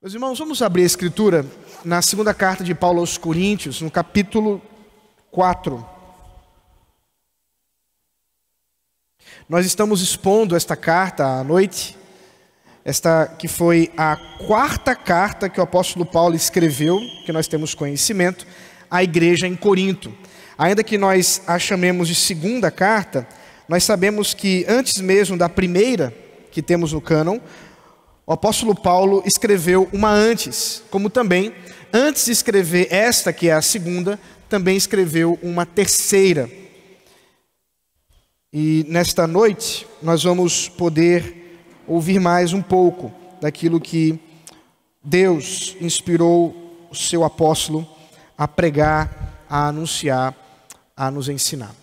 Meus irmãos, vamos abrir a Escritura na segunda carta de Paulo aos Coríntios, no capítulo 4. Nós estamos expondo esta carta à noite, esta que foi a quarta carta que o apóstolo Paulo escreveu, que nós temos conhecimento, à igreja em Corinto. Ainda que nós a chamemos de segunda carta, nós sabemos que antes mesmo da primeira que temos no cânon, o apóstolo Paulo escreveu uma antes, como também, antes de escrever esta, que é a segunda, também escreveu uma terceira. E nesta noite, nós vamos poder ouvir mais um pouco daquilo que Deus inspirou o seu apóstolo a pregar, a anunciar, a nos ensinar.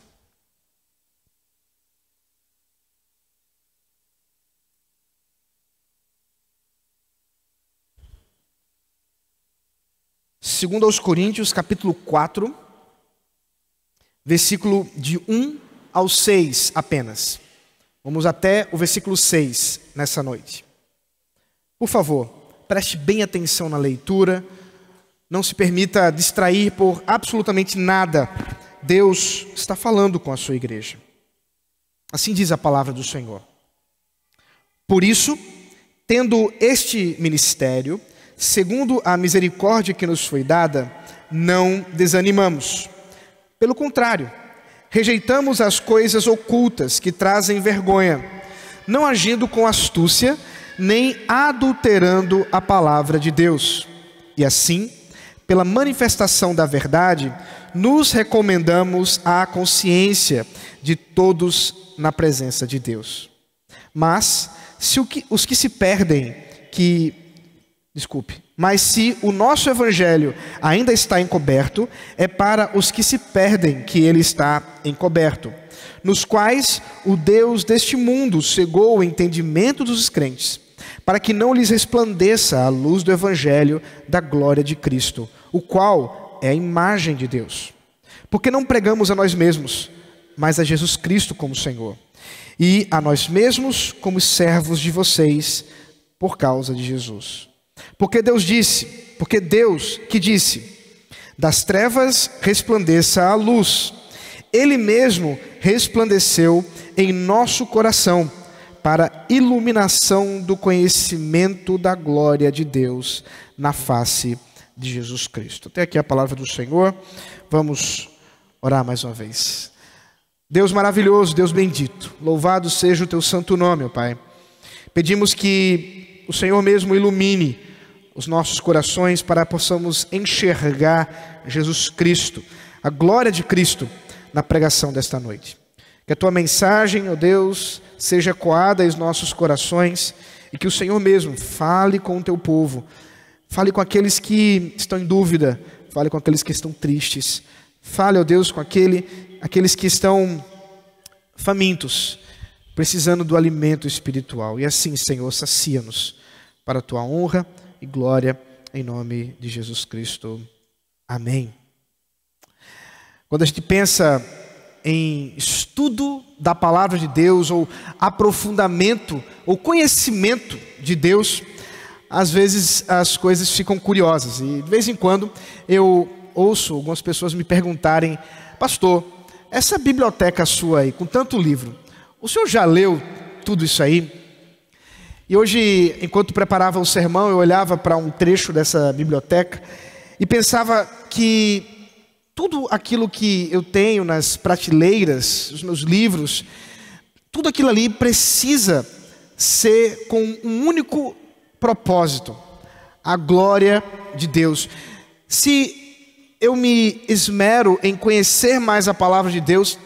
Segundo aos Coríntios, capítulo 4, versículo de 1 ao 6 apenas. Vamos até o versículo 6 nessa noite. Por favor, preste bem atenção na leitura. Não se permita distrair por absolutamente nada. Deus está falando com a sua igreja. Assim diz a palavra do Senhor. Por isso, tendo este ministério, segundo a misericórdia que nos foi dada, não desanimamos. Pelo contrário, rejeitamos as coisas ocultas que trazem vergonha, não agindo com astúcia, nem adulterando a palavra de Deus. E assim, pela manifestação da verdade, nos recomendamos à consciência de todos na presença de Deus. Mas, se os que se perdem, mas se o nosso evangelho ainda está encoberto, é para os que se perdem que ele está encoberto, nos quais o Deus deste mundo cegou o entendimento dos descrentes, para que não lhes resplandeça a luz do evangelho da glória de Cristo, o qual é a imagem de Deus. Porque não pregamos a nós mesmos, mas a Jesus Cristo como Senhor, e a nós mesmos como servos de vocês por causa de Jesus. Porque Deus que disse, das trevas resplandeça a luz, Ele mesmo resplandeceu em nosso coração, para iluminação do conhecimento da glória de Deus na face de Jesus Cristo. Até aqui a palavra do Senhor. Vamos orar mais uma vez. Deus maravilhoso, Deus bendito, louvado seja o teu santo nome, ó Pai. Pedimos que o Senhor mesmo ilumine os nossos corações para que possamos enxergar Jesus Cristo, a glória de Cristo na pregação desta noite. Que a tua mensagem, ó Deus, seja ecoada aos nossos corações e que o Senhor mesmo fale com o teu povo, fale com aqueles que estão em dúvida, fale com aqueles que estão tristes, fale, ó Deus, com aqueles que estão famintos, precisando do alimento espiritual. E assim, Senhor, sacia-nos para a tua honra e glória, em nome de Jesus Cristo. Amém. Quando a gente pensa em estudo da palavra de Deus, ou aprofundamento, ou conhecimento de Deus, às vezes as coisas ficam curiosas. E de vez em quando eu ouço algumas pessoas me perguntarem: pastor, essa biblioteca sua aí, com tanto livro, o senhor já leu tudo isso aí? E hoje, enquanto preparava o sermão, eu olhava para um trecho dessa biblioteca e pensava que tudo aquilo que eu tenho nas prateleiras, os meus livros, tudo aquilo ali precisa ser com um único propósito: a glória de Deus. Se eu me esmero em conhecer mais a palavra de Deus,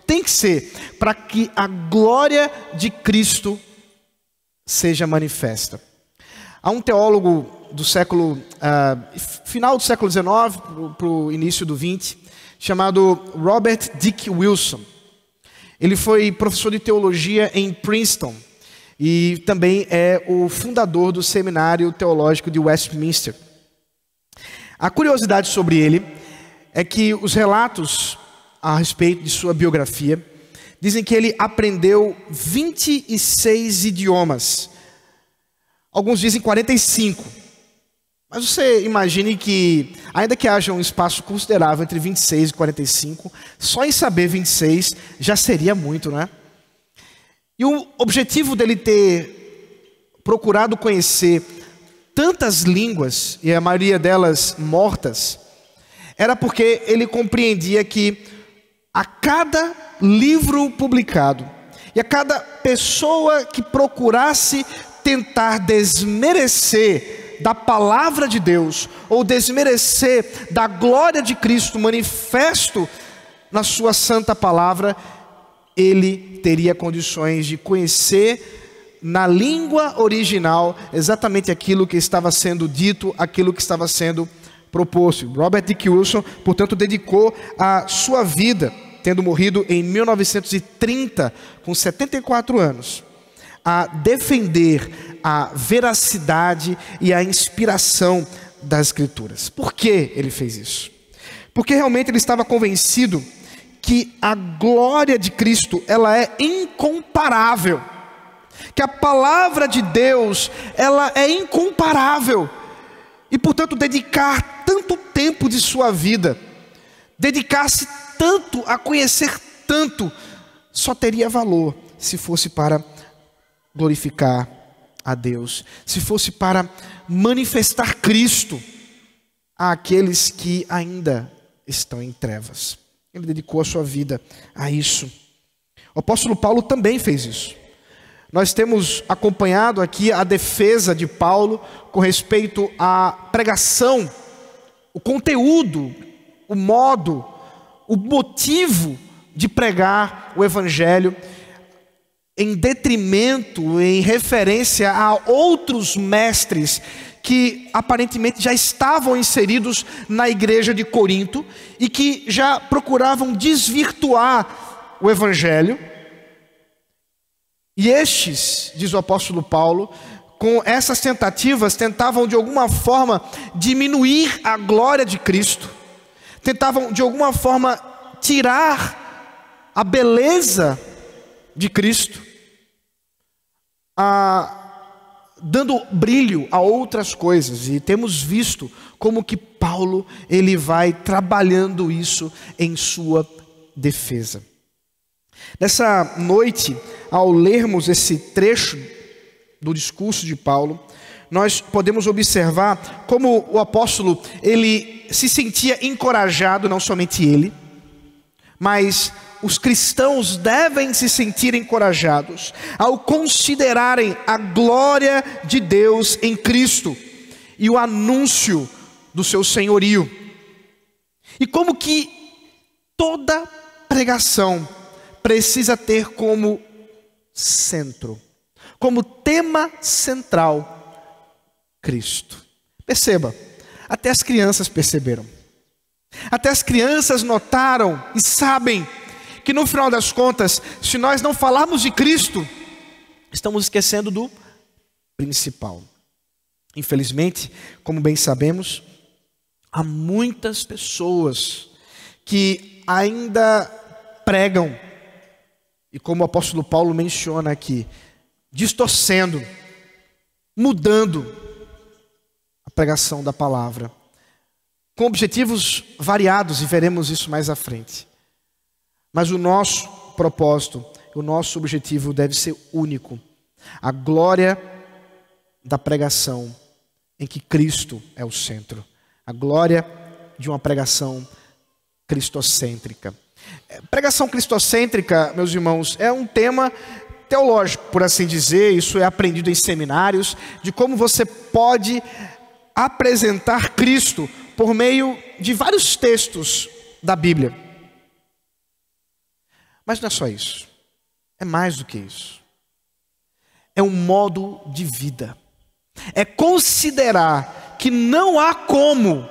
tem que ser para que a glória de Cristo seja manifesta. Há um teólogo do final do século XIX para o início do XX, chamado Robert Dick Wilson. Ele foi professor de teologia em Princeton e também é o fundador do Seminário Teológico de Westminster. A curiosidade sobre ele é que os relatos a respeito de sua biografia dizem que ele aprendeu 26 idiomas. Alguns dizem 45. Mas você imagine que, ainda que haja um espaço considerável entre 26 e 45, só em saber 26 já seria muito, né? E o objetivo dele ter procurado conhecer tantas línguas, e a maioria delas mortas, era porque ele compreendia que a cada livro publicado, e a cada pessoa que procurasse tentar desmerecer da palavra de Deus, ou desmerecer da glória de Cristo manifesto na sua santa palavra, ele teria condições de conhecer na língua original exatamente aquilo que estava sendo dito, aquilo que estava sendo proposto. Robert Dick Wilson, portanto, dedicou a sua vida, tendo morrido em 1930, com 74 anos, a defender a veracidade e a inspiração das Escrituras. Por que ele fez isso? Porque realmente ele estava convencido que a glória de Cristo, ela é incomparável, que a palavra de Deus, ela é incomparável, e portanto dedicar tanto tempo de sua vida, dedicar-se tanto a conhecer tanto, só teria valor se fosse para glorificar a Deus, se fosse para manifestar Cristo àqueles que ainda estão em trevas. Ele dedicou a sua vida a isso. O apóstolo Paulo também fez isso. Nós temos acompanhado aqui a defesa de Paulo com respeito à pregação, o conteúdo, o modo, o motivo de pregar o evangelho, em detrimento, em referência a outros mestres que aparentemente já estavam inseridos na igreja de Corinto e que já procuravam desvirtuar o evangelho. E estes, diz o apóstolo Paulo, com essas tentativas, tentavam de alguma forma diminuir a glória de Cristo, tentavam de alguma forma tirar a beleza de Cristo, dando brilho a outras coisas. E temos visto como que Paulo, ele vai trabalhando isso em sua defesa. Nessa noite, ao lermos esse trecho do discurso de Paulo, nós podemos observar como o apóstolo, ele se sentia encorajado, não somente ele, mas os cristãos devem se sentir encorajados ao considerarem a glória de Deus em Cristo e o anúncio do seu senhorio. E como que toda pregação precisa ter como centro, como tema central, Cristo. Perceba, até as crianças perceberam. Até as crianças notaram e sabem que no final das contas, se nós não falarmos de Cristo, estamos esquecendo do principal. Infelizmente, como bem sabemos, há muitas pessoas que ainda pregam, e como o apóstolo Paulo menciona aqui, distorcendo, mudando a pregação da palavra, com objetivos variados, e veremos isso mais à frente. Mas o nosso propósito, o nosso objetivo deve ser único. A glória da pregação em que Cristo é o centro. A glória de uma pregação cristocêntrica. Pregação cristocêntrica, meus irmãos, é um tema teológico, por assim dizer. Isso é aprendido em seminários, de como você pode apresentar Cristo por meio de vários textos da Bíblia. Mas não é só isso, é mais do que isso. É um modo de vida, é considerar que não há como,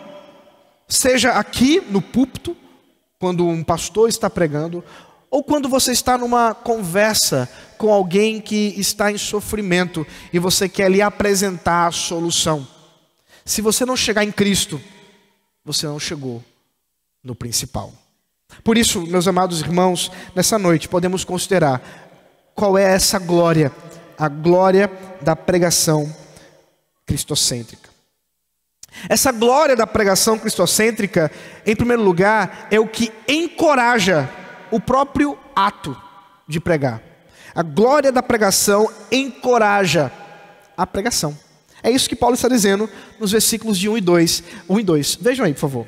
seja aqui no púlpito, quando um pastor está pregando, ou quando você está numa conversa com alguém que está em sofrimento e você quer lhe apresentar a solução. Se você não chegar em Cristo, você não chegou no principal. Por isso, meus amados irmãos, nessa noite podemos considerar qual é essa glória, a glória da pregação cristocêntrica. Essa glória da pregação cristocêntrica, em primeiro lugar, é o que encoraja o próprio ato de pregar. A glória da pregação encoraja a pregação. É isso que Paulo está dizendo nos versículos de 1 e 2. Vejam aí, por favor.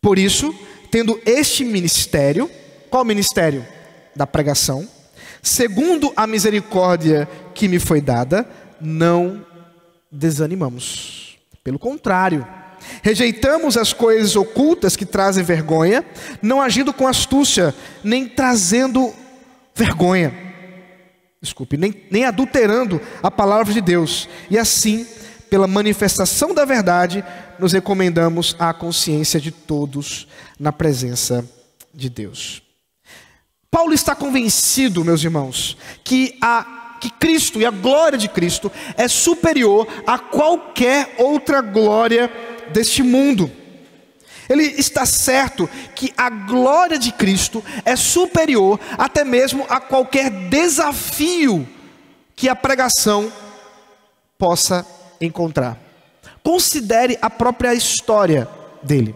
Por isso, tendo este ministério, qual ministério? Da pregação, segundo a misericórdia que me foi dada, não desanimamos. Pelo contrário, rejeitamos as coisas ocultas que trazem vergonha, não agindo com astúcia, nem trazendo vergonha. Nem adulterando a palavra de Deus. E assim, pela manifestação da verdade, nos recomendamos à consciência de todos na presença de Deus. Paulo está convencido, meus irmãos, que Cristo e a glória de Cristo é superior a qualquer outra glória deste mundo. Ele está certo que a glória de Cristo é superior até mesmo a qualquer desafio que a pregação possa encontrar. Considere a própria história dele.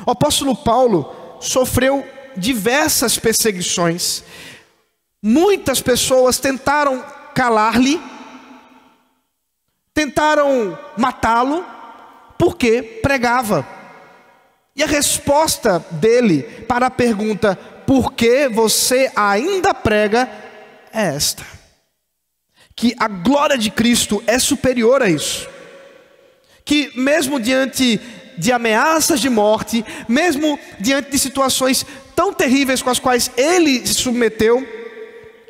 O apóstolo Paulo sofreu diversas perseguições. Muitas pessoas tentaram calar-lhe, tentaram matá-lo, porque pregava. E a resposta dele para a pergunta, por que você ainda prega, é esta: que a glória de Cristo é superior a isso. Que mesmo diante de ameaças de morte, mesmo diante de situações tão terríveis com as quais ele se submeteu,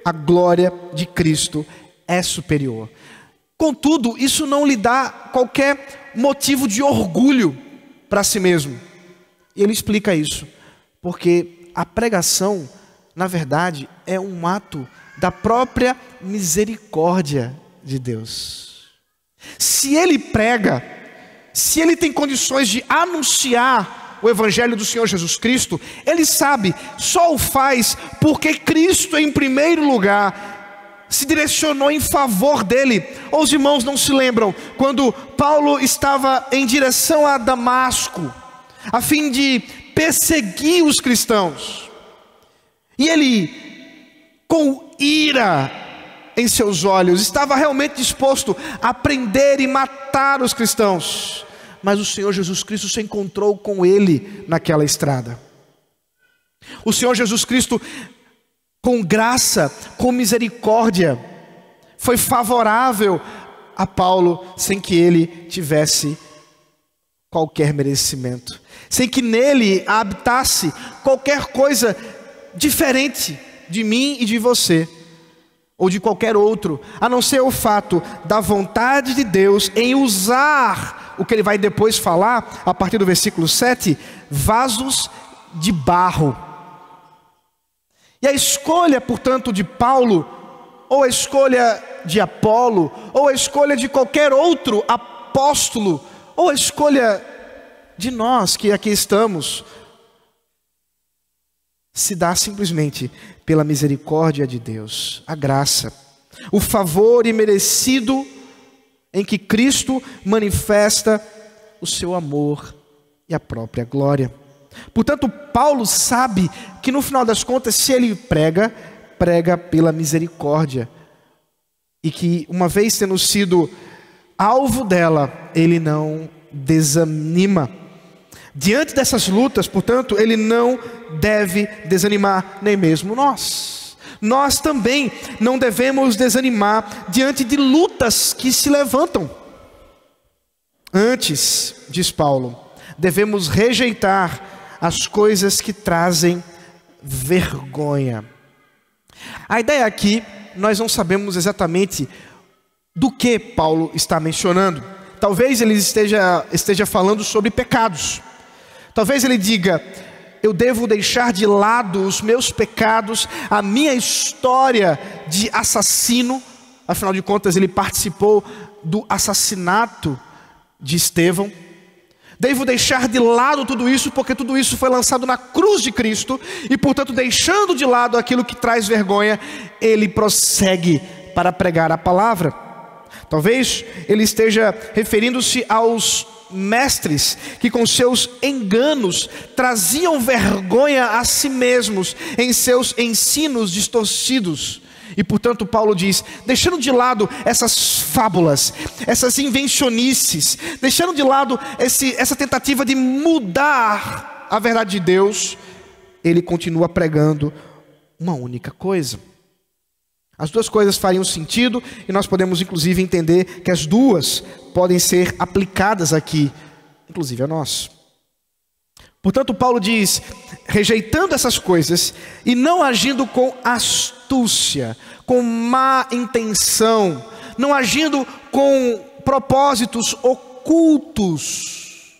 a glória de Cristo é superior. Contudo, isso não lhe dá qualquer motivo de orgulho para si mesmo. E ele explica isso, porque a pregação, na verdade, é um ato da própria misericórdia de Deus. Se ele prega, se ele tem condições de anunciar o evangelho do Senhor Jesus Cristo, ele sabe, só o faz porque Cristo em primeiro lugar se direcionou em favor dele. Ou os irmãos não se lembram, quando Paulo estava em direção a Damasco, a fim de perseguir os cristãos, e ele, com ira em seus olhos, estava realmente disposto a prender e matar os cristãos, mas o Senhor Jesus Cristo se encontrou com ele naquela estrada. O Senhor Jesus Cristo, com graça, com misericórdia, foi favorável a Paulo, sem que ele tivesse qualquer merecimento, sem que nele habitasse qualquer coisa diferente de mim e de você, ou de qualquer outro, a não ser o fato da vontade de Deus em usar o que ele vai depois falar, a partir do versículo 7, vasos de barro. E a escolha, portanto, de Paulo, ou a escolha de Apolo, ou a escolha de qualquer outro apóstolo, ou a escolha de nós que aqui estamos, se dá simplesmente pela misericórdia de Deus, a graça, o favor imerecido em que Cristo manifesta o seu amor e a própria glória. Portanto, Paulo sabe que no final das contas, se ele prega pela misericórdia, e que uma vez tendo sido alvo dela, ele não desanima. Diante dessas lutas, portanto, ele não deve desanimar, nem mesmo nós. Nós também não devemos desanimar diante de lutas que se levantam. Antes, diz Paulo, devemos rejeitar as coisas que trazem vergonha. A ideia aqui, nós não sabemos exatamente do que Paulo está mencionando. Talvez ele esteja falando sobre pecados. Talvez ele diga, eu devo deixar de lado os meus pecados, a minha história de assassino. Afinal de contas, ele participou do assassinato de Estevão. Devo deixar de lado tudo isso, porque tudo isso foi lançado na cruz de Cristo. E portanto, deixando de lado aquilo que traz vergonha, ele prossegue para pregar a palavra. Talvez ele esteja referindo-se aos mestres que com seus enganos traziam vergonha a si mesmos em seus ensinos distorcidos. E portanto Paulo diz, deixando de lado essas fábulas, essas invencionices, deixando de lado essa tentativa de mudar a verdade de Deus, ele continua pregando uma única coisa. As duas coisas fariam sentido e nós podemos inclusive entender que as duas podem ser aplicadas aqui, inclusive a nós. Portanto, Paulo diz, rejeitando essas coisas e não agindo com astúcia, com má intenção, não agindo com propósitos ocultos,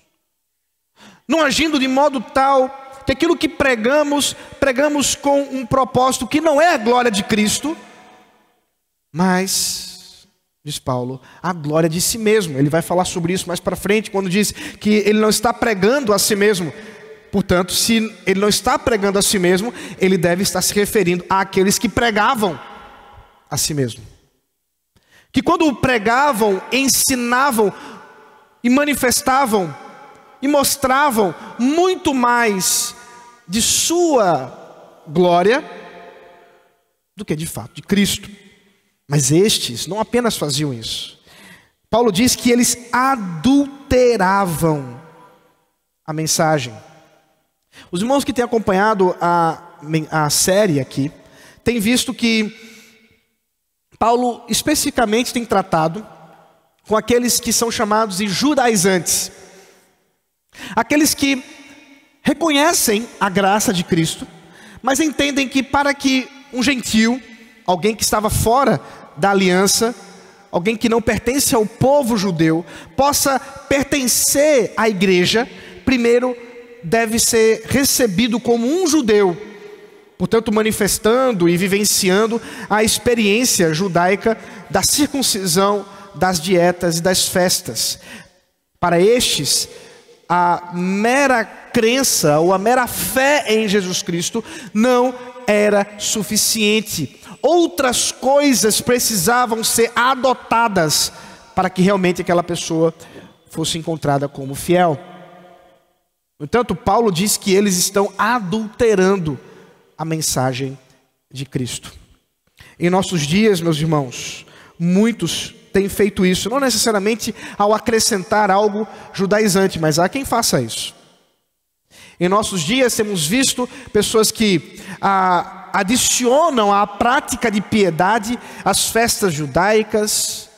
não agindo de modo tal que aquilo que pregamos com um propósito que não é a glória de Cristo, mas, diz Paulo, a glória de si mesmo. Ele vai falar sobre isso mais para frente, quando diz que ele não está pregando a si mesmo. Portanto, se ele não está pregando a si mesmo, ele deve estar se referindo àqueles que pregavam a si mesmo. Que quando pregavam, ensinavam e manifestavam e mostravam muito mais de sua glória do que de fato de Cristo. Mas estes não apenas faziam isso. Paulo diz que eles adulteravam a mensagem. Os irmãos que têm acompanhado a série aqui, têm visto que Paulo especificamente tem tratado com aqueles que são chamados de judaizantes. Aqueles que reconhecem a graça de Cristo, mas entendem que para que um gentio, alguém que estava fora da aliança, alguém que não pertence ao povo judeu, possa pertencer à igreja, primeiro deve ser recebido como um judeu, portanto manifestando e vivenciando a experiência judaica da circuncisão, das dietas e das festas. Para estes, a mera crença ou a mera fé em Jesus Cristo não era suficiente. Outras coisas precisavam ser adotadas para que realmente aquela pessoa fosse encontrada como fiel. No entanto, Paulo diz que eles estão adulterando a mensagem de Cristo. Em nossos dias, meus irmãos, muitos têm feito isso, não necessariamente ao acrescentar algo judaizante, mas há quem faça isso. Em nossos dias temos visto pessoas que adicionam à prática de piedade as festas judaicas,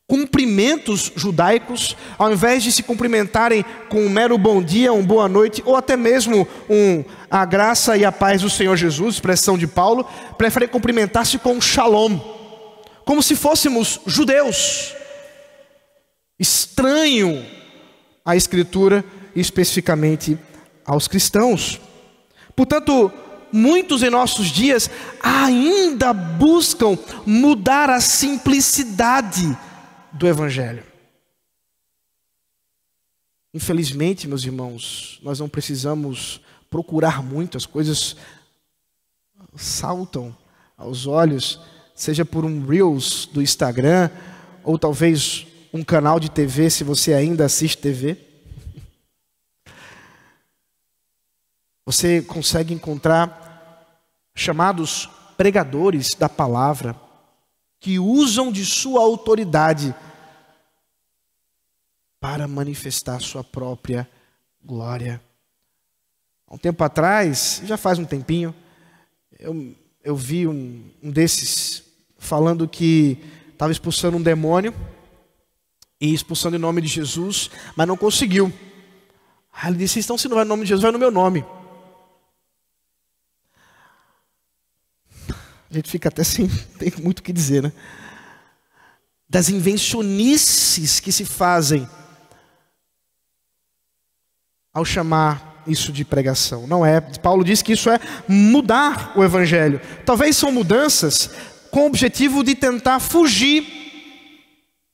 cumprimentos judaicos, ao invés de se cumprimentarem com um mero bom dia, um boa noite, ou até mesmo a graça e a paz do Senhor Jesus, expressão de Paulo, preferem cumprimentar-se com um shalom, como se fôssemos judeus. Estranho à Escritura e especificamente aos cristãos. Portanto, muitos em nossos dias ainda buscam mudar a simplicidade do Evangelho. Infelizmente, meus irmãos, nós não precisamos procurar muito, as coisas saltam aos olhos, seja por um Reels do Instagram, ou talvez um canal de TV, se você ainda assiste TV. Você consegue encontrar chamados pregadores da palavra que usam de sua autoridade para manifestar sua própria glória. Há um tempo atrás, já faz um tempinho, eu vi um desses falando que estava expulsando um demônio e expulsando em nome de Jesus, mas não conseguiu. Aí ele disse, então se não vai no nome de Jesus, vai no meu nome. A gente fica até sem, tem muito o que dizer, né? Das invencionices que se fazem ao chamar isso de pregação. Não é, Paulo diz que isso é mudar o Evangelho. Talvez são mudanças com o objetivo de tentar fugir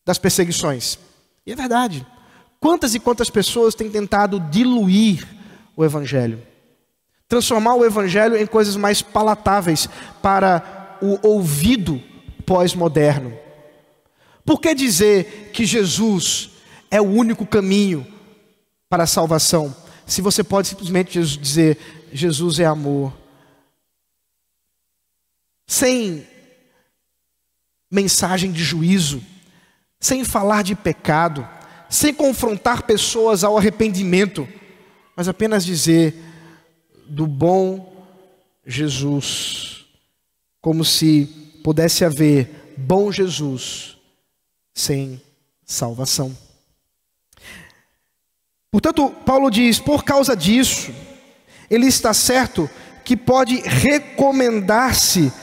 das perseguições. E é verdade. Quantas e quantas pessoas têm tentado diluir o Evangelho? Transformar o Evangelho em coisas mais palatáveis para o ouvido pós-moderno. Por que dizer que Jesus é o único caminho para a salvação, se você pode simplesmente dizer Jesus é amor, sem mensagem de juízo, sem falar de pecado, sem confrontar pessoas ao arrependimento, mas apenas dizer do bom Jesus, como se pudesse haver bom Jesus sem salvação. Portanto, Paulo diz, por causa disso, ele está certo que pode recomendar-se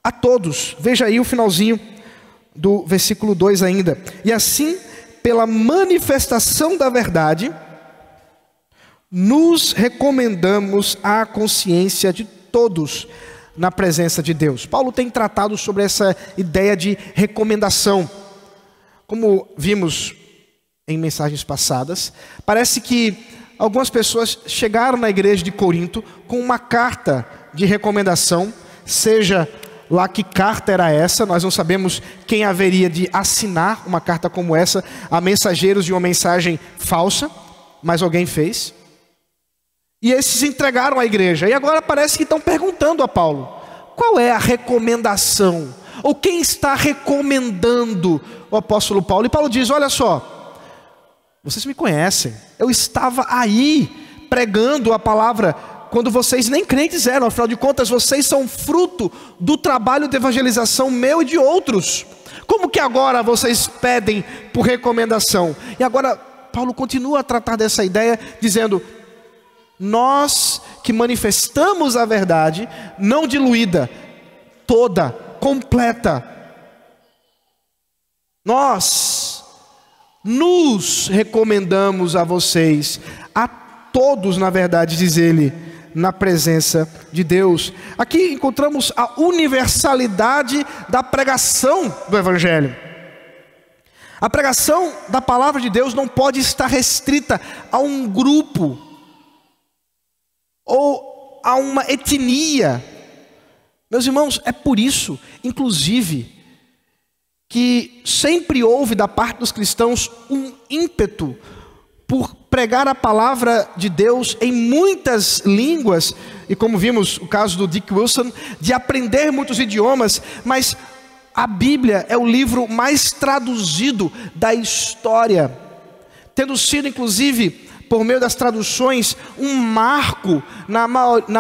a todos. Veja aí o finalzinho do versículo 2 ainda. E assim, pela manifestação da verdade, nos recomendamos à consciência de todos na presença de Deus. Paulo tem tratado sobre essa ideia de recomendação. Como vimos em mensagens passadas, parece que algumas pessoas chegaram na igreja de Corinto com uma carta de recomendação, seja lá que carta era essa, nós não sabemos quem haveria de assinar uma carta como essa a mensageiros de uma mensagem falsa, mas alguém fez. E esses entregaram à igreja, e agora parece que estão perguntando a Paulo, qual é a recomendação? Ou quem está recomendando o apóstolo Paulo? E Paulo diz, olha só, vocês me conhecem, eu estava aí pregando a palavra quando vocês nem crentes eram, afinal de contas vocês são fruto do trabalho de evangelização meu e de outros. Como que agora vocês pedem por recomendação? E agora Paulo continua a tratar dessa ideia dizendo, nós que manifestamos a verdade, não diluída, toda, completa, nós nos recomendamos a vocês, a todos, na verdade, diz ele, na presença de Deus. Aqui encontramos a universalidade da pregação do Evangelho. A pregação da palavra de Deus não pode estar restrita a um grupo ou a uma etnia. Meus irmãos, é por isso, inclusive, que sempre houve da parte dos cristãos um ímpeto por pregar a palavra de Deus em muitas línguas, e como vimos o caso do Dick Wilson, de aprender muitos idiomas, mas a Bíblia é o livro mais traduzido da história, tendo sido inclusive, por meio das traduções, um marco na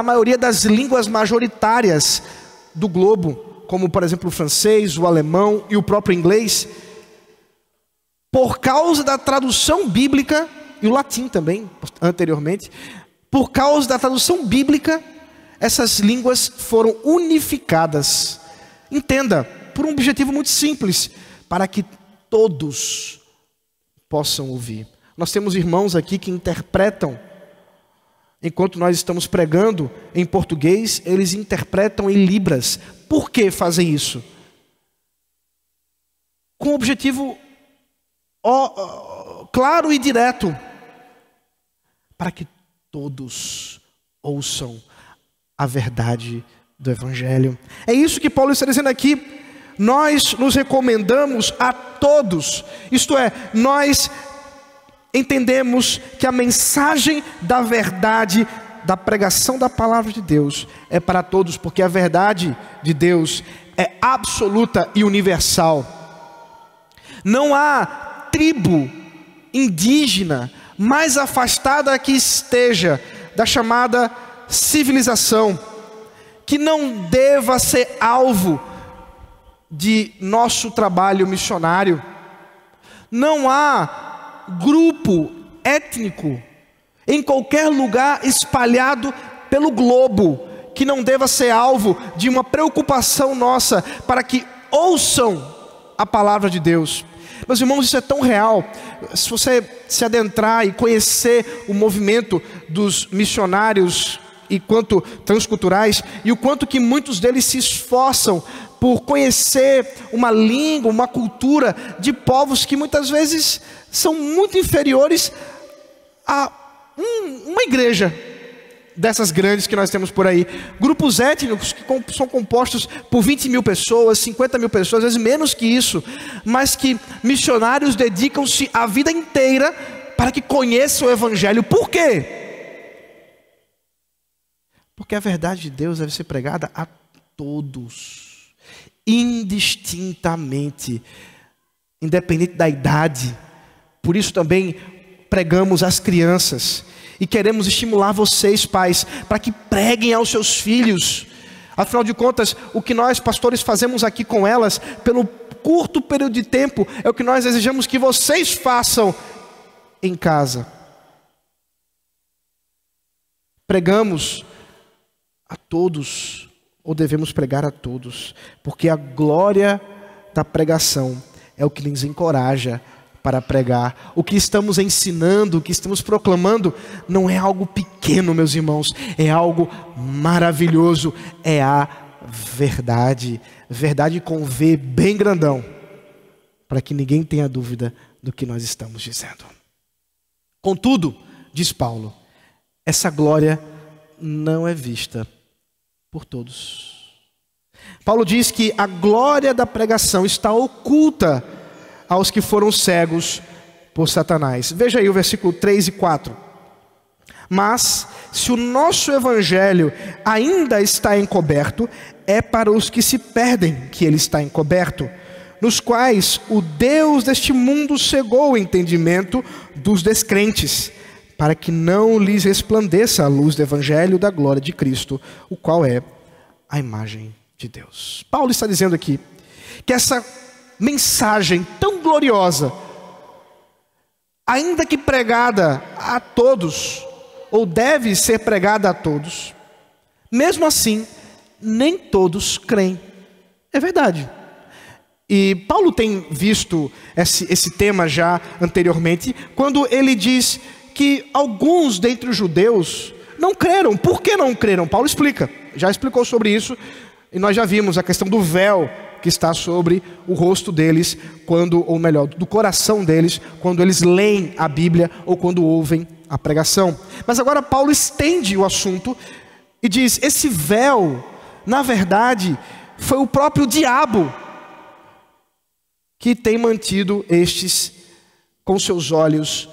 maioria das línguas majoritárias do globo, como por exemplo o francês, o alemão e o próprio inglês. Por causa da tradução bíblica, e o latim também, anteriormente, por causa da tradução bíblica, essas línguas foram unificadas. Entenda, por um objetivo muito simples, para que todos possam ouvir. Nós temos irmãos aqui que interpretam, enquanto nós estamos pregando em português, eles interpretam em libras. Por que fazem isso? Com um objetivo claro e direto, para que todos ouçam a verdade do Evangelho. É isso que Paulo está dizendo aqui. Nós nos recomendamos a todos, isto é, nós entendemos que a mensagem da verdade, da pregação da palavra de Deus é para todos, porque a verdade de Deus é absoluta e universal. Não há tribo indígena mais afastada que esteja da chamada civilização, que não deva ser alvo de nosso trabalho missionário. Não há grupo étnico em qualquer lugar espalhado pelo globo que não deva ser alvo de uma preocupação nossa para que ouçam a palavra de Deus. Meus irmãos, isso é tão real. Se você se adentrar e conhecer o movimento dos missionários e quanto transculturais, e o quanto que muitos deles se esforçam por conhecer uma língua, uma cultura de povos que muitas vezes são muito inferiores a uma igreja. dessas grandes que nós temos por aí. Grupos étnicos que são compostos por 20 mil pessoas, 50 mil pessoas, às vezes menos que isso, mas que missionários dedicam-se a vida inteira para que conheçam o Evangelho. Por quê? Porque a verdade de Deus deve ser pregada a todos, indistintamente, independente da idade. Por isso também pregamos às crianças e queremos estimular vocês, pais, para que preguem aos seus filhos. Afinal de contas, o que nós pastores fazemos aqui com elas, pelo curto período de tempo, é o que nós desejamos que vocês façam em casa. Pregamos a todos, ou devemos pregar a todos, porque a glória da pregação é o que nos encoraja para pregar. O que estamos ensinando, o que estamos proclamando, não é algo pequeno, meus irmãos, é algo maravilhoso, é a verdade, verdade com V bem grandão, para que ninguém tenha dúvida do que nós estamos dizendo. Contudo, diz Paulo, essa glória não é vista por todos. Paulo diz que a glória da pregação está oculta aos que foram cegos por Satanás. Veja aí o versículo 3 e 4. Mas, se o nosso evangelho ainda está encoberto, é para os que se perdem que ele está encoberto, nos quais o Deus deste mundo cegou o entendimento dos descrentes, para que não lhes resplandeça a luz do evangelho da glória de Cristo, o qual é a imagem de Deus. Paulo está dizendo aqui que essa mensagem tão gloriosa, ainda que pregada a todos, ou deve ser pregada a todos, mesmo assim, nem todos creem. É verdade. E Paulo tem visto esse tema já anteriormente, quando ele diz que alguns dentre os judeus não creram. Por que não creram? Paulo explica, já explicou sobre isso, e nós já vimos a questão do véu que está sobre o rosto deles, ou melhor, do coração deles, quando eles leem a Bíblia ou quando ouvem a pregação. Mas agora Paulo estende o assunto e diz: esse véu, na verdade, foi o próprio diabo que tem mantido estes com seus olhos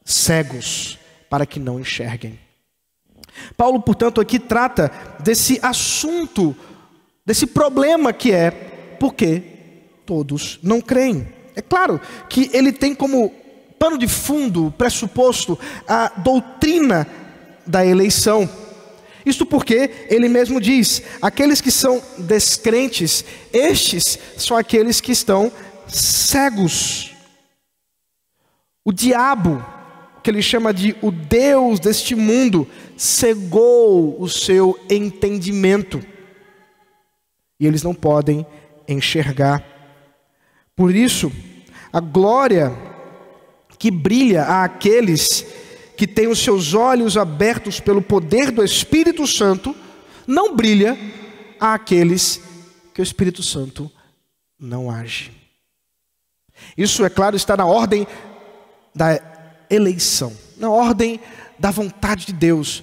cegos, para que não enxerguem. Paulo, portanto, aqui trata desse assunto, desse problema que é porque todos não creem. É claro que ele tem como pano de fundo, pressuposto, a doutrina da eleição. Isto porque ele mesmo diz: aqueles que são descrentes, estes são aqueles que estão cegos. O diabo, que ele chama de o Deus deste mundo, cegou o seu entendimento, e eles não podem enxergar. Por isso, a glória que brilha àqueles que têm os seus olhos abertos pelo poder do Espírito Santo, não brilha àqueles que o Espírito Santo não age. Isso, é claro, está na ordem da eleição, na ordem da vontade de Deus,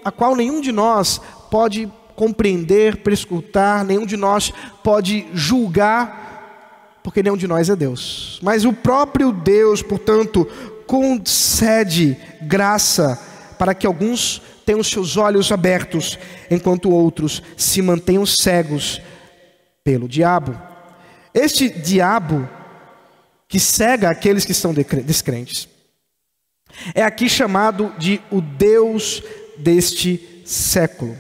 a qual nenhum de nós pode compreender, prescrutar, nenhum de nós pode julgar, porque nenhum de nós é Deus. Mas o próprio Deus, portanto, concede graça para que alguns tenham os seus olhos abertos, enquanto outros se mantenham cegos pelo diabo. Este diabo que cega aqueles que são descrentes é aqui chamado de o Deus deste século.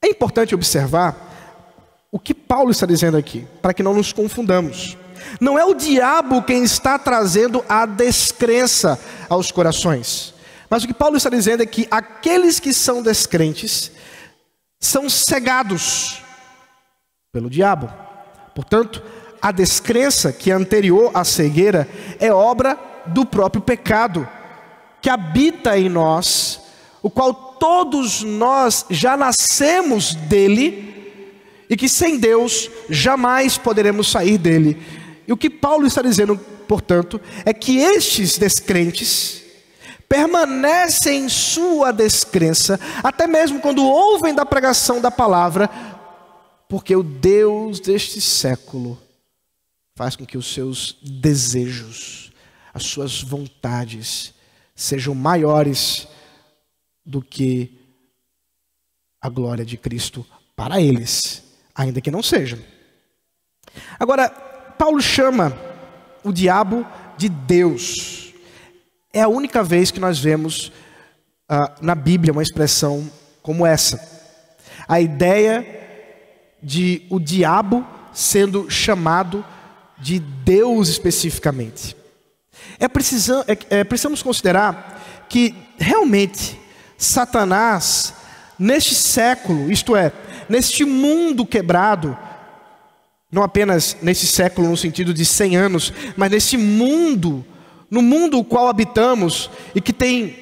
É importante observar o que Paulo está dizendo aqui, para que não nos confundamos. Não é o diabo quem está trazendo a descrença aos corações, mas o que Paulo está dizendo é que aqueles que são descrentes são cegados pelo diabo. Portanto, a descrença, que é anterior à cegueira, é obra do próprio pecado que habita em nós, o qual todos nós já nascemos dele, e que sem Deus jamais poderemos sair dele. E o que Paulo está dizendo, portanto, é que estes descrentes permanecem em sua descrença, até mesmo quando ouvem da pregação da palavra, porque o Deus deste século faz com que os seus desejos, as suas vontades, sejam maiores do que a glória de Cristo para eles, ainda que não sejam. Agora, Paulo chama o diabo de Deus. É a única vez que nós vemos na Bíblia uma expressão como essa. A ideia de o diabo sendo chamado de Deus especificamente. Precisamos considerar que realmente Satanás, neste século, isto é, neste mundo quebrado, não apenas nesse século no sentido de 100 anos, mas nesse mundo, no mundo o qual habitamos e que tem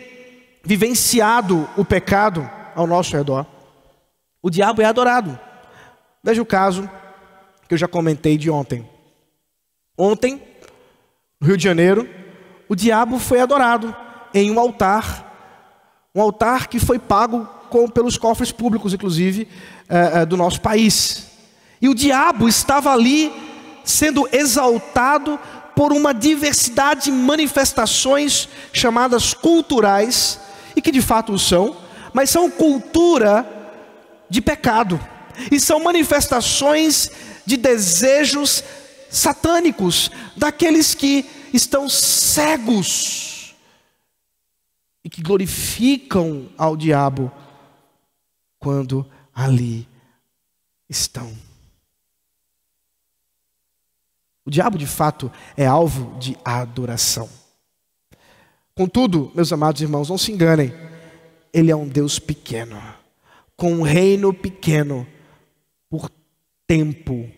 vivenciado o pecado ao nosso redor, o diabo é adorado. Veja o caso que eu já comentei de ontem. Ontem, no Rio de Janeiro, o diabo foi adorado em um altar que foi pago pelos cofres públicos, inclusive, do nosso país. E o diabo estava ali sendo exaltado por uma diversidade de manifestações chamadas culturais, e que de fato o são, mas são cultura de pecado, e são manifestações de desejos satânicos, daqueles que estão cegos e que glorificam ao diabo quando ali estão. O diabo de fato é alvo de adoração. Contudo, meus amados irmãos, não se enganem, ele é um Deus pequeno, com um reino pequeno, por tempo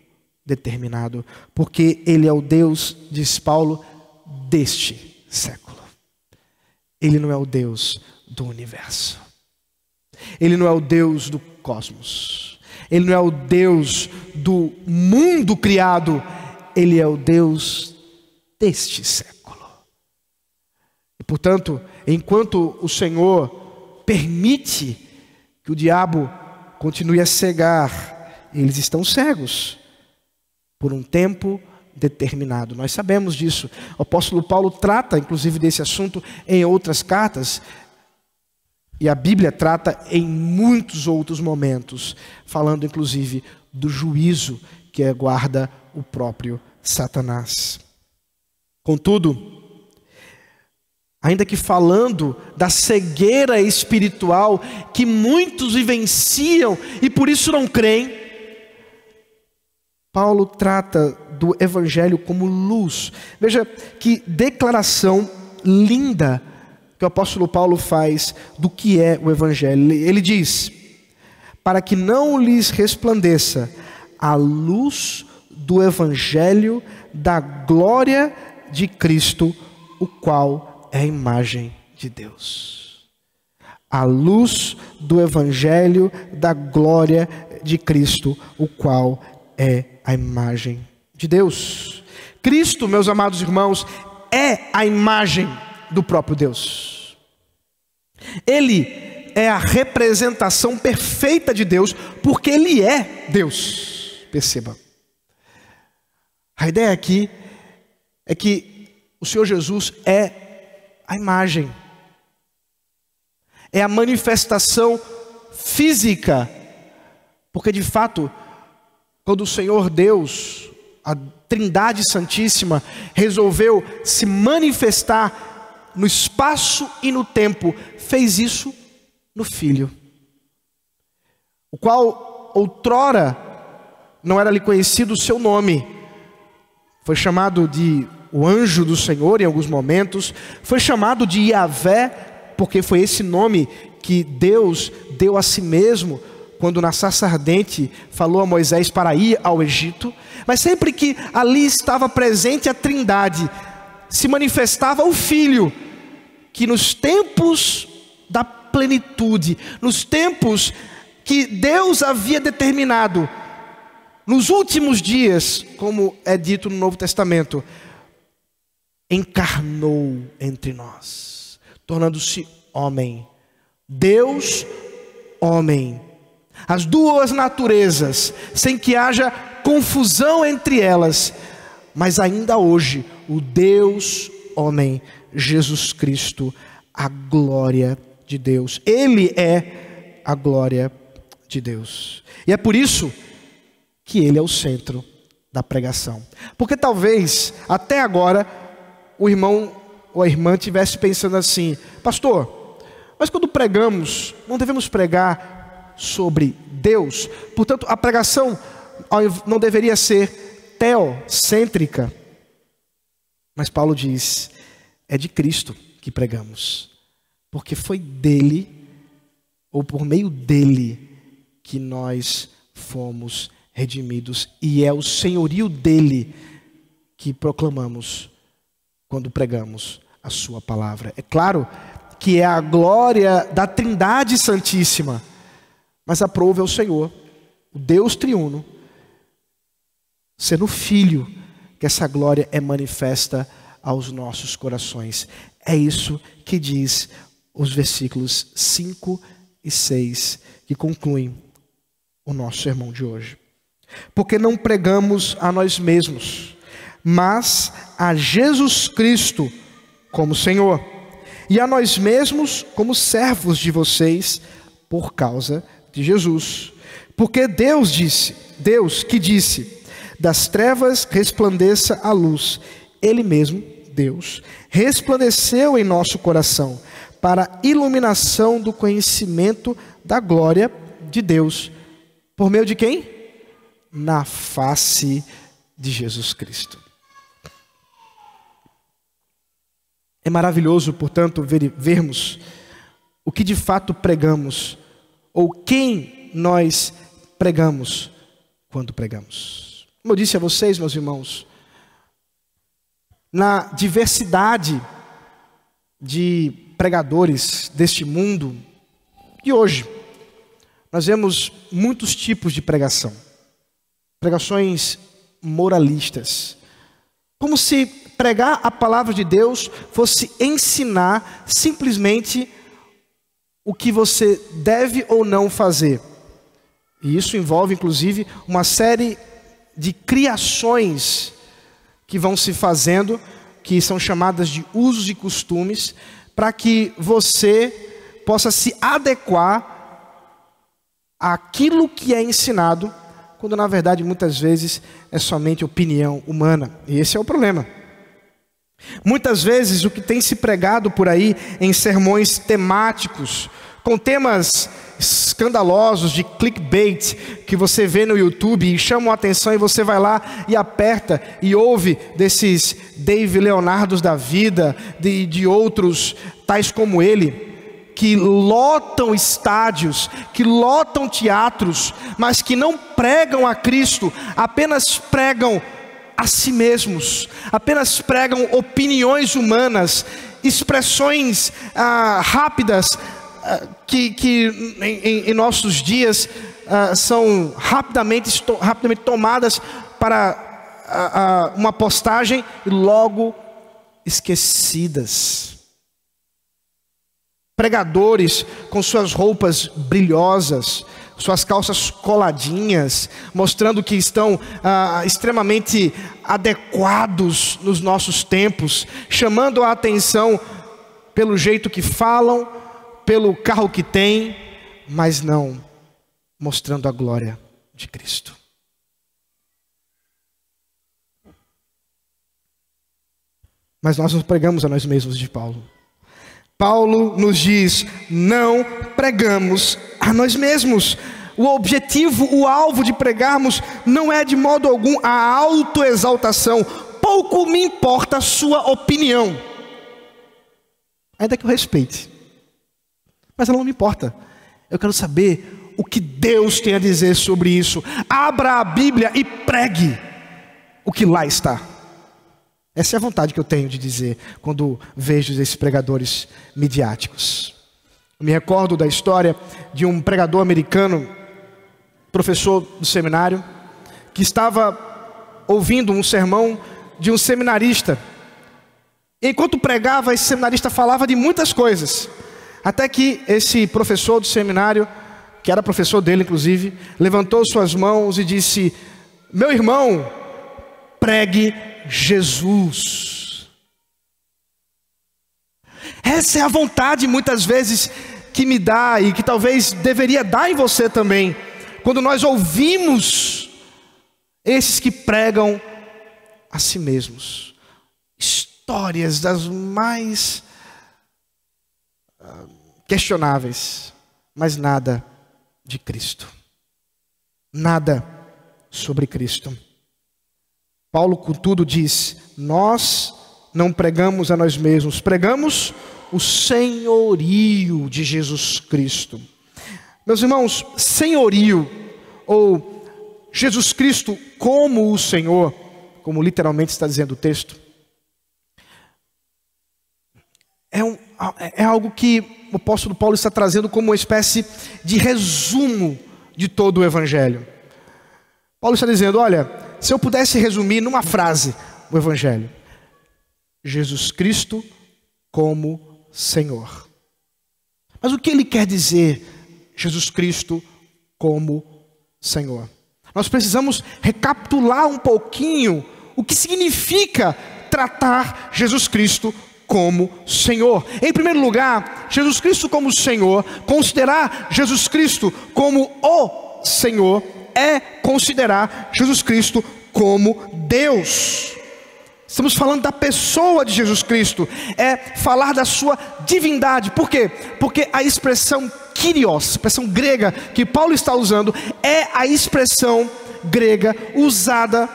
determinado, porque ele é o Deus, diz Paulo, deste século. Ele não é o Deus do universo. Ele não é o Deus do cosmos. Ele não é o Deus do mundo criado. Ele é o Deus deste século. E, portanto, enquanto o Senhor permite que o diabo continue a cegar, eles estão cegos por um tempo determinado. Nós sabemos disso. O apóstolo Paulo trata, inclusive, desse assunto em outras cartas. E a Bíblia trata em muitos outros momentos, falando, inclusive, do juízo que aguarda o próprio Satanás. Contudo, ainda que falando da cegueira espiritual que muitos vivenciam e por isso não creem, Paulo trata do Evangelho como luz. Veja que declaração linda que o apóstolo Paulo faz do que é o Evangelho. Ele diz: para que não lhes resplandeça a luz do Evangelho da glória de Cristo, o qual é a imagem de Deus. A luz do Evangelho da glória de Cristo, o qual é a imagem de Deus. Cristo, meus amados irmãos, é a imagem do próprio Deus. Ele é a representação perfeita de Deus, porque Ele é Deus. Perceba. A ideia aqui é que o Senhor Jesus é a imagem, é a manifestação física, porque de fato, quando o Senhor Deus, a Trindade Santíssima, resolveu se manifestar no espaço e no tempo, fez isso no Filho, o qual outrora não era lhe conhecido o seu nome, foi chamado de o anjo do Senhor em alguns momentos, foi chamado de Yahvé, porque foi esse nome que Deus deu a si mesmo, quando na sarça ardente falou a Moisés para ir ao Egito. Mas sempre que ali estava presente a Trindade, se manifestava o Filho, que nos tempos da plenitude, nos tempos que Deus havia determinado, nos últimos dias, como é dito no Novo Testamento, encarnou entre nós, tornando-se homem. Deus, homem. As duas naturezas, sem que haja confusão entre elas, mas ainda hoje, o Deus, homem, Jesus Cristo, a glória de Deus. Ele é a glória de Deus. E é por isso que ele é o centro da pregação. Porque talvez, até agora, o irmão ou a irmã estivesse pensando assim: pastor, mas quando pregamos, não devemos pregar sobre Deus? Portanto, a pregação não deveria ser teocêntrica. Mas Paulo diz: é de Cristo que pregamos, porque foi dele, ou por meio dele, que nós fomos redimidos, e é o senhorio dele que proclamamos quando pregamos a sua palavra. É claro que é a glória da Trindade Santíssima, mas aprove ao Senhor, o Deus triuno, sendo Filho, que essa glória é manifesta aos nossos corações. É isso que diz os versículos 5 e 6, que concluem o nosso sermão de hoje. Porque não pregamos a nós mesmos, mas a Jesus Cristo como Senhor, e a nós mesmos como servos de vocês por causa de Jesus. Porque Deus que disse: das trevas resplandeça a luz, Ele mesmo, Deus, resplandeceu em nosso coração para a iluminação do conhecimento da glória de Deus. Por meio de quem? Na face de Jesus Cristo. É maravilhoso, portanto, vermos o que de fato pregamos, ou quem nós pregamos quando pregamos. Como eu disse a vocês, meus irmãos, na diversidade de pregadores deste mundo de hoje, nós vemos muitos tipos de pregação. Pregações moralistas. Como se pregar a palavra de Deus fosse ensinar simplesmente o que você deve ou não fazer. E isso envolve, inclusive, uma série de criações que vão se fazendo, que são chamadas de usos e costumes, para que você possa se adequar àquilo que é ensinado, quando na verdade muitas vezes é somente opinião humana. E esse é o problema. Muitas vezes o que tem se pregado por aí em sermões temáticos, com temas escandalosos de clickbait, que você vê no YouTube e chamam a atenção, e você vai lá e aperta e ouve desses Dave Leonardos da vida, de outros tais como ele, que lotam estádios, que lotam teatros, mas que não pregam a Cristo, apenas pregam a si mesmos, apenas pregam opiniões humanas, expressões rápidas, que em nossos dias são rapidamente tomadas para uma postagem e logo esquecidas. Pregadores com suas roupas brilhosas, suas calças coladinhas, mostrando que estão extremamente adequados nos nossos tempos, chamando a atenção pelo jeito que falam, pelo carro que têm, mas não mostrando a glória de Cristo. Mas nós não pregamos a nós mesmos, de Paulo. Paulo nos diz: não pregamos a nós mesmos. O objetivo, o alvo de pregarmos não é de modo algum a autoexaltação. Pouco me importa a sua opinião, ainda que eu respeite, mas ela não me importa. Eu quero saber o que Deus tem a dizer sobre isso. Abra a Bíblia e pregue o que lá está. Essa é a vontade que eu tenho de dizer quando vejo esses pregadores midiáticos. Eu me recordo da história de um pregador americano, professor do seminário, que estava ouvindo um sermão de um seminarista Enquanto pregava, esse seminarista falava de muitas coisas. Até que esse professor do seminário, que era professor dele inclusive, levantou suas mãos e disse: meu irmão, pregue Jesus. Essa é a vontade muitas vezes que me dá e que talvez deveria dar em você também, quando nós ouvimos esses que pregam a si mesmos. Histórias das mais questionáveis, mas nada de Cristo. Nada sobre Cristo. Paulo, contudo, diz: nós não pregamos a nós mesmos, pregamos o senhorio de Jesus Cristo. Meus irmãos, senhorio, ou Jesus Cristo como o Senhor, como literalmente está dizendo o texto, é algo que o apóstolo Paulo está trazendo como uma espécie de resumo de todo o Evangelho. Paulo está dizendo: olha, se eu pudesse resumir numa frase o Evangelho: Jesus Cristo como Senhor. Mas o que ele quer dizer, Jesus Cristo como Senhor? Nós precisamos recapitular um pouquinho o que significa tratar Jesus Cristo como Senhor. Em primeiro lugar, Jesus Cristo como Senhor, considerar Jesus Cristo como o Senhor, é considerar Jesus Cristo como Deus. Estamos falando da pessoa de Jesus Cristo, é falar da sua divindade. Por quê? Porque a expressão Kyrios, expressão grega que Paulo está usando, é a expressão grega usada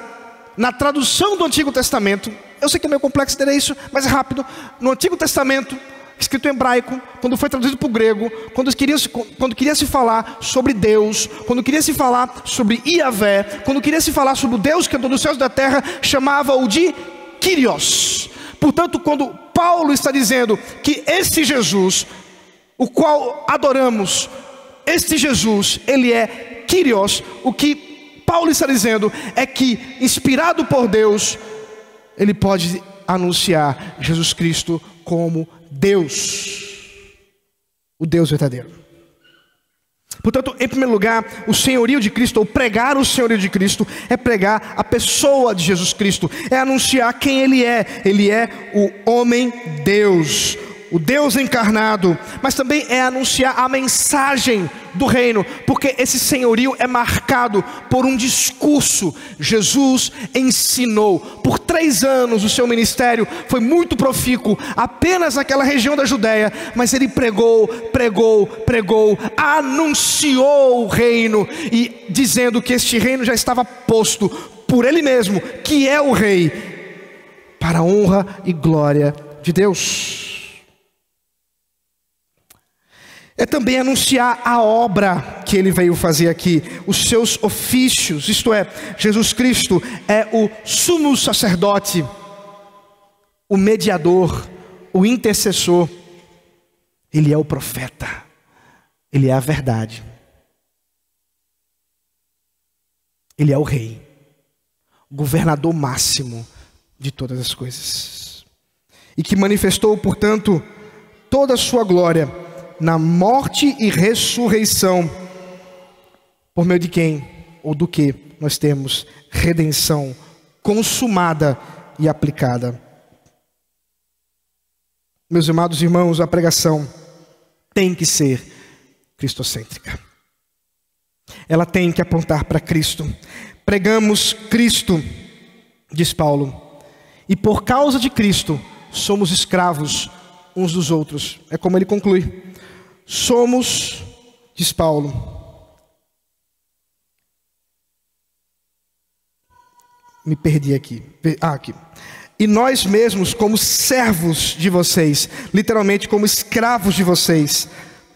na tradução do Antigo Testamento. Eu sei que é meio complexo entender isso, mas é rápido. No Antigo Testamento, escrito em hebraico, quando foi traduzido para o grego, quando queria se falar sobre Deus, quando queria se falar sobre Iavé, quando queria se falar sobre o Deus que andou nos céus da terra, chamava-o de Kyrios. Portanto, quando Paulo está dizendo que esse Jesus, o qual adoramos, este Jesus, ele é Kyrios, o que Paulo está dizendo é que, inspirado por Deus, ele pode anunciar Jesus Cristo como Deus, o Deus verdadeiro. Portanto, em primeiro lugar, o senhorio de Cristo, ou pregar o senhorio de Cristo, é pregar a pessoa de Jesus Cristo, é anunciar quem Ele é. Ele é o homem Deus, o Deus encarnado, mas também é anunciar a mensagem do reino, porque esse senhorio é marcado por um discurso. Jesus ensinou. Por 3 anos o seu ministério foi muito profícuo, apenas naquela região da Judéia, mas ele pregou, anunciou o reino, e dizendo que este reino já estava posto por ele mesmo, que é o rei, para a honra e glória de Deus. É também anunciar a obra que ele veio fazer aqui, os seus ofícios, isto é, Jesus Cristo é o sumo sacerdote, o mediador, o intercessor, ele é o profeta, ele é a verdade, ele é o rei, o governador máximo de todas as coisas, e que manifestou, portanto, toda a sua glória na morte e ressurreição, por meio de quem ou do que nós temos redenção consumada e aplicada. Meus amados irmãos, a pregação tem que ser cristocêntrica. Ela tem que apontar para Cristo. Pregamos Cristo, diz Paulo, e por causa de Cristo somos escravos uns dos outros. É como ele conclui. Somos, diz Paulo, me perdi aqui, aqui. E nós mesmos como servos de vocês, literalmente como escravos de vocês,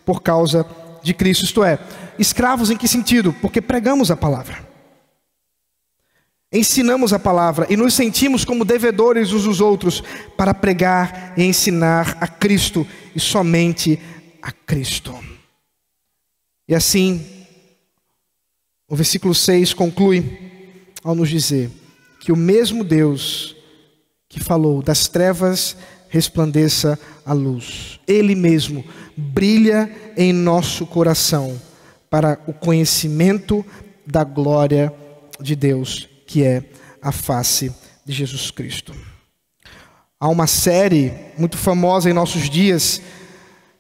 por causa de Cristo. Isto é, escravos em que sentido? Porque pregamos a palavra, ensinamos a palavra e nos sentimos como devedores uns dos outros para pregar e ensinar a Cristo e somente a Cristo. E assim, o versículo 6 conclui ao nos dizer que o mesmo Deus que falou das trevas resplandeça a luz. Ele mesmo brilha em nosso coração para o conhecimento da glória de Deus, que é a face de Jesus Cristo. Há uma série muito famosa em nossos dias,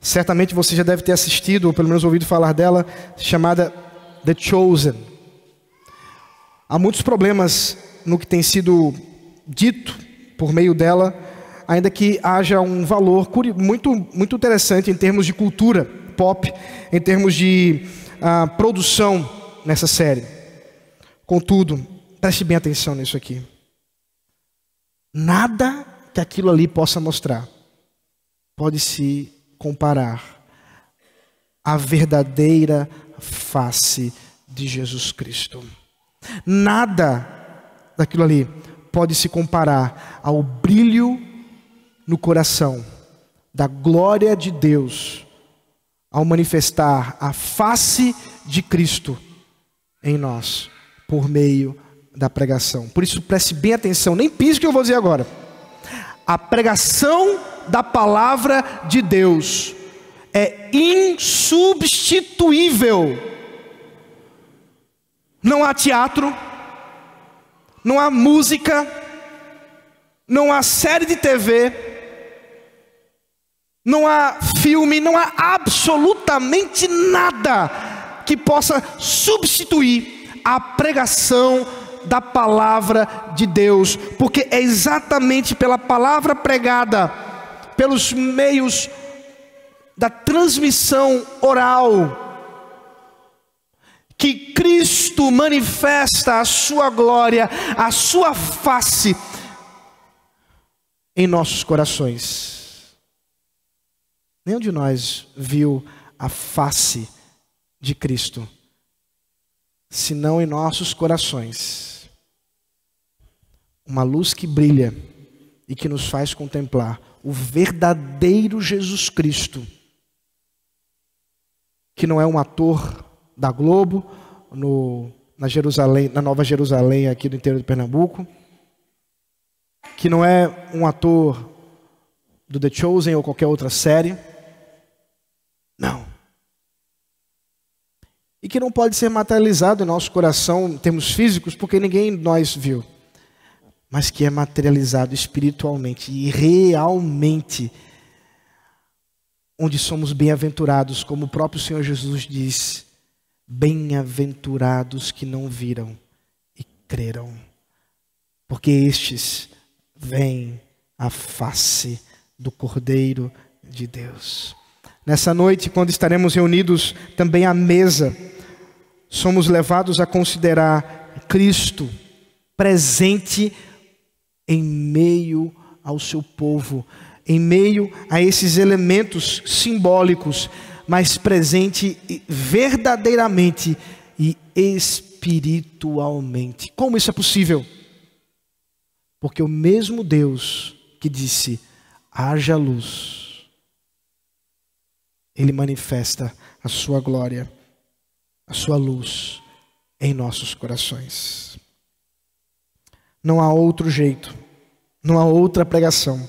certamente você já deve ter assistido, ou pelo menos ouvido falar dela, chamada The Chosen. Há muitos problemas no que tem sido dito por meio dela, ainda que haja um valor muito interessante em termos de cultura pop, em termos de produção nessa série. Contudo, preste bem atenção nisso aqui. Nada que aquilo ali possa mostrar pode se comparar à verdadeira face de Jesus Cristo. Nada daquilo ali pode se comparar ao brilho no coração da glória de Deus ao manifestar a face de Cristo em nós por meio da pregação. Por isso preste bem atenção, nem pise o que eu vou dizer agora. A pregação da palavra de Deus é insubstituível. Não há teatro, não há música, não há série de TV, não há filme, não há absolutamente nada que possa substituir a pregação da palavra de Deus, porque é exatamente pela palavra pregada, pelos meios da transmissão oral, que Cristo manifesta a sua glória, a sua face em nossos corações. Nenhum de nós viu a face de Cristo, senão em nossos corações. Uma luz que brilha e que nos faz contemplar o verdadeiro Jesus Cristo, que não é um ator da Globo, na Nova Jerusalém, aqui do interior de Pernambuco, que não é um ator do The Chosen ou qualquer outra série, não. E que não pode ser materializado em nosso coração em termos físicos, porque ninguém de nós viu, mas que é materializado espiritualmente e realmente, onde somos bem-aventurados, como o próprio Senhor Jesus diz: bem-aventurados que não viram e creram, porque estes veem a face do Cordeiro de Deus. Nessa noite, quando estaremos reunidos também à mesa, somos levados a considerar Cristo presente em meio ao seu povo, em meio a esses elementos simbólicos, mas presente verdadeiramente e espiritualmente. Como isso é possível? Porque o mesmo Deus que disse: haja luz, Ele manifesta a sua glória, a sua luz em nossos corações. Não há outro jeito, não há outra pregação.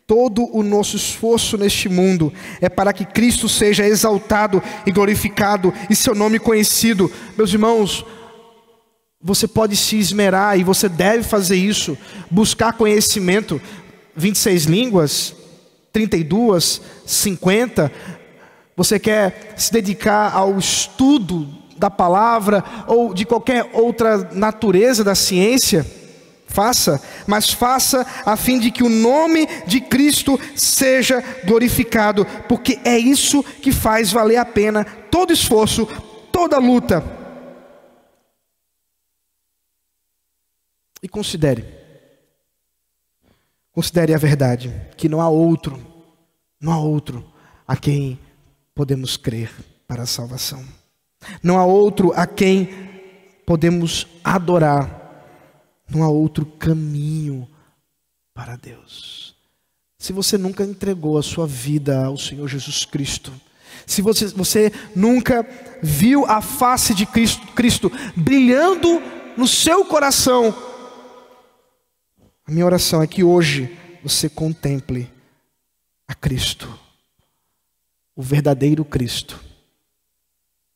Todo o nosso esforço neste mundo é para que Cristo seja exaltado e glorificado e seu nome conhecido. Meus irmãos, você pode se esmerar e você deve fazer isso, buscar conhecimento, 26 línguas, 32, 50. Você quer se dedicar ao estudo da palavra ou de qualquer outra natureza da ciência? Faça, mas faça a fim de que o nome de Cristo seja glorificado, porque é isso que faz valer a pena todo esforço, toda luta. E considere a verdade, que não há outro a quem podemos crer para a salvação. Não há outro a quem podemos adorar. Não há outro caminho para Deus. Se você nunca entregou a sua vida ao Senhor Jesus Cristo, se você nunca viu a face de Cristo brilhando no seu coração, a minha oração é que hoje você contemple a Cristo, o verdadeiro Cristo,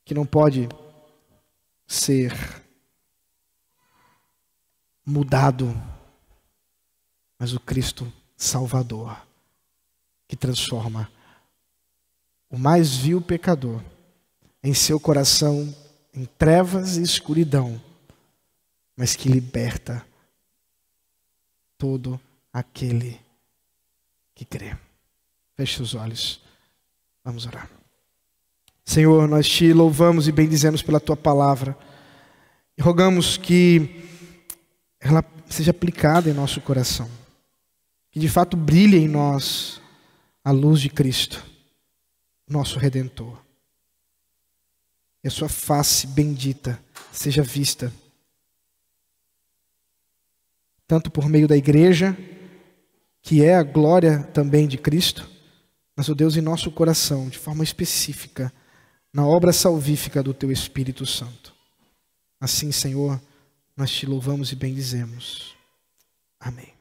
que não pode ser mudado, mas o Cristo Salvador, que transforma o mais vil pecador em seu coração em trevas e escuridão, mas que liberta todo aquele que crê. Feche os olhos. Vamos orar. Senhor, nós te louvamos e bendizemos pela tua palavra. E rogamos que ela seja aplicada em nosso coração. Que de fato brilhe em nós a luz de Cristo, nosso Redentor. E a sua face bendita seja vista, tanto por meio da igreja, que é a glória também de Cristo, mas, ó Deus, em nosso coração, de forma específica, na obra salvífica do Teu Espírito Santo. Assim, Senhor, nós te louvamos e bendizemos. Amém.